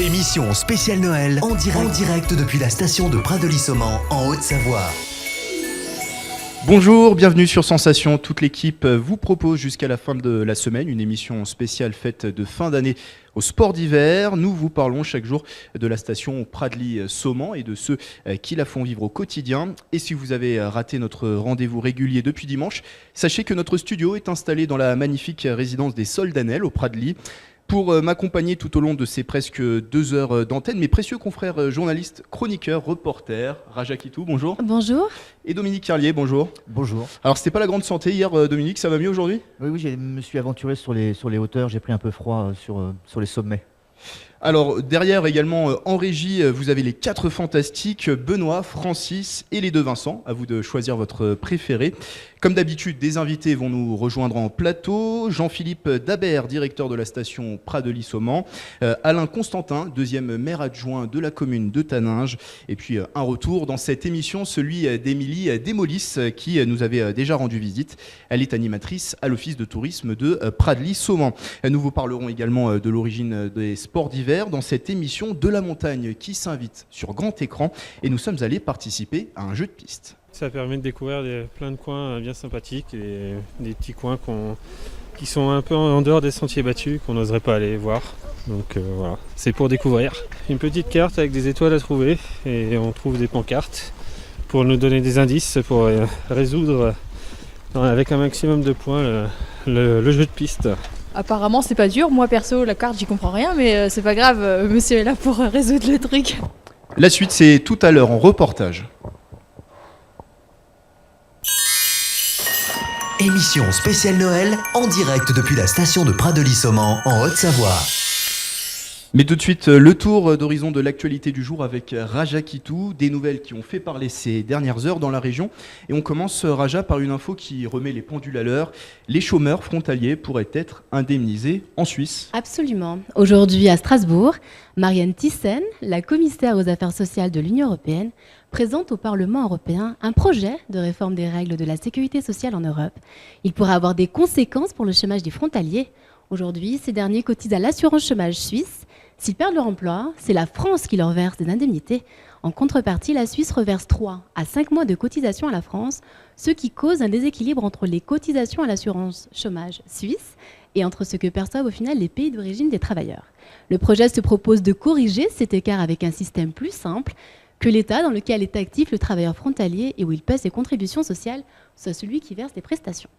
Émission spéciale Noël en direct depuis la station de Pradely-Saumon en Haute-Savoie. Bonjour, bienvenue sur Sensation. Toute l'équipe vous propose jusqu'à la fin de la semaine une émission spéciale faite de fin d'année au sport d'hiver. Nous vous parlons chaque jour de la station Pradely-Saumon et de ceux qui la font vivre au quotidien. Et si vous avez raté notre rendez-vous régulier depuis dimanche, sachez que notre studio est installé dans la magnifique résidence des Soldanelles au Pradely. Pour m'accompagner tout au long de ces presque 2 heures d'antenne, mes précieux confrères journalistes, chroniqueurs, reporters, Raja Kitou, bonjour. Bonjour. Et Dominique Carlier, bonjour. Bonjour. Alors c'était pas la grande santé hier, Dominique, ça va mieux aujourd'hui ? Oui, je me suis aventuré sur les hauteurs, j'ai pris un peu froid sur les sommets. Alors derrière également en régie, vous avez les 4 fantastiques, Benoît, Francis et les 2 Vincent. À vous de choisir votre préféré. Comme d'habitude, des invités vont nous rejoindre en plateau. Jean-Philippe Dabert, directeur de la station Pradely-Saumon. Alain Constantin, 2e maire adjoint de la commune de Taninges. Et puis un retour dans cette émission, celui d'Émilie Desmolis, qui nous avait déjà rendu visite. Elle est animatrice à l'office de tourisme de Pradely-Saumon. Nous vous parlerons également de l'origine des sports d'hiver dans cette émission de la montagne qui s'invite sur grand écran. Et nous sommes allés participer à un jeu de piste. Ça permet de découvrir plein de coins bien sympathiques, et des petits coins qui sont un peu en dehors des sentiers battus, qu'on n'oserait pas aller voir. Donc voilà, c'est pour découvrir. Une petite carte avec des étoiles à trouver, et on trouve des pancartes pour nous donner des indices pour résoudre avec un maximum de points le jeu de piste. Apparemment c'est pas dur, moi perso la carte j'y comprends rien, mais c'est pas grave, monsieur est là pour résoudre le truc. La suite c'est tout à l'heure en reportage. Émission spéciale Noël en direct depuis la station de Pradely-Saumon en Haute-Savoie. Mais tout de suite, le tour d'horizon de l'actualité du jour avec Raja Kitou, des nouvelles qui ont fait parler ces dernières heures dans la région. Et on commence, Raja, par une info qui remet les pendules à l'heure. Les chômeurs frontaliers pourraient être indemnisés en Suisse. Absolument. Aujourd'hui à Strasbourg, Marianne Thyssen, la commissaire aux affaires sociales de l'Union européenne, présente au Parlement européen un projet de réforme des règles de la sécurité sociale en Europe. Il pourrait avoir des conséquences pour le chômage des frontaliers. Aujourd'hui, ces derniers cotisent à l'assurance chômage suisse. S'ils perdent leur emploi, c'est la France qui leur verse des indemnités. En contrepartie, la Suisse reverse 3 à 5 mois de cotisation à la France, ce qui cause un déséquilibre entre les cotisations à l'assurance chômage suisse et entre ce que perçoivent au final les pays d'origine des travailleurs. Le projet se propose de corriger cet écart avec un système plus simple, que l'État dans lequel est actif le travailleur frontalier et où il paie ses contributions sociales soit celui qui verse des prestations.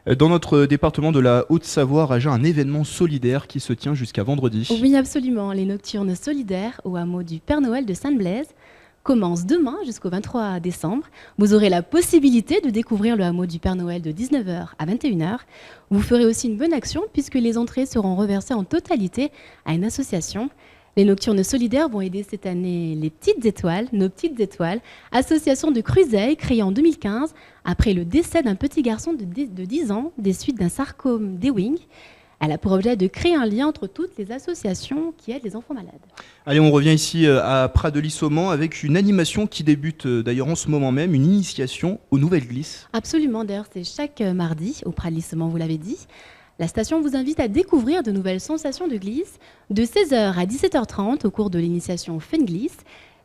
Dans notre département de la Haute-Savoie, Raja, un événement solidaire qui se tient jusqu'à vendredi. Oui, absolument. Les nocturnes solidaires au hameau du Père Noël de Sainte-Blaise commencent demain jusqu'au 23 décembre. Vous aurez la possibilité de découvrir le hameau du Père Noël de 19h à 21h. Vous ferez aussi une bonne action puisque les entrées seront reversées en totalité à une association. Les Nocturnes solidaires vont aider cette année les Petites Étoiles, nos Petites Étoiles, association de Cruzeil créée en 2015 après le décès d'un petit garçon de 10 ans des suites d'un sarcome d'Ewing. Elle a pour objet de créer un lien entre toutes les associations qui aident les enfants malades. Allez, on revient ici à Pradely-Saumon avec une animation qui débute d'ailleurs en ce moment même, une initiation aux nouvelles glisses. Absolument, d'ailleurs c'est chaque mardi au Pradely-Saumon, vous l'avez dit. La station vous invite à découvrir de nouvelles sensations de glisse de 16h à 17h30 au cours de l'initiation Fun Glisse.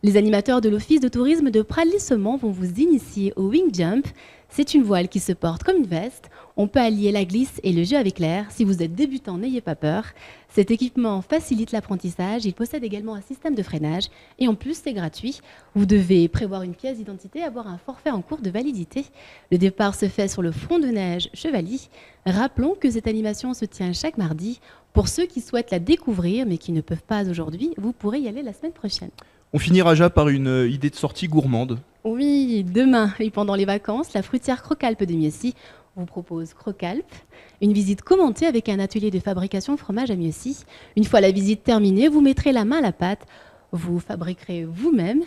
Les animateurs de l'office de tourisme de Pradely-Saumon vont vous initier au wing jump. C'est une voile qui se porte comme une veste. On peut allier la glisse et le jeu avec l'air. Si vous êtes débutant, n'ayez pas peur. Cet équipement facilite l'apprentissage. Il possède également un système de freinage. Et en plus, c'est gratuit. Vous devez prévoir une pièce d'identité et avoir un forfait en cours de validité. Le départ se fait sur le front de neige Chevaly. Rappelons que cette animation se tient chaque mardi. Pour ceux qui souhaitent la découvrir, mais qui ne peuvent pas aujourd'hui, vous pourrez y aller la semaine prochaine. On finit, Raja, par une idée de sortie gourmande. Oui, demain et pendant les vacances, la fruitière Crocalpe de Mieuxy vous propose Crocalpe, une visite commentée avec un atelier de fabrication de fromage à Mieuxy. Une fois la visite terminée, vous mettrez la main à la pâte. Vous fabriquerez vous-même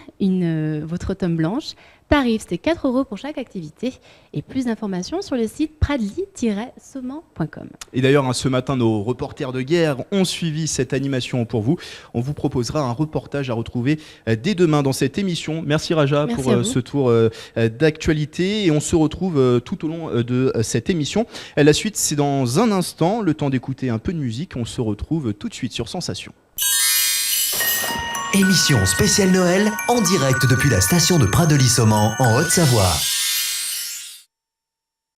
votre tome blanche. Tarif, c'est 4 € pour chaque activité. Et plus d'informations sur le site pradely-saumon.com. Et d'ailleurs, ce matin, nos reporters de guerre ont suivi cette animation pour vous. On vous proposera un reportage à retrouver dès demain dans cette émission. Merci Raja pour ce tour d'actualité. Et on se retrouve tout au long de cette émission. La suite, c'est dans un instant. Le temps d'écouter un peu de musique. On se retrouve tout de suite sur Sensation. Émission spéciale Noël en direct depuis la station de Pradely-Saumon en Haute-Savoie.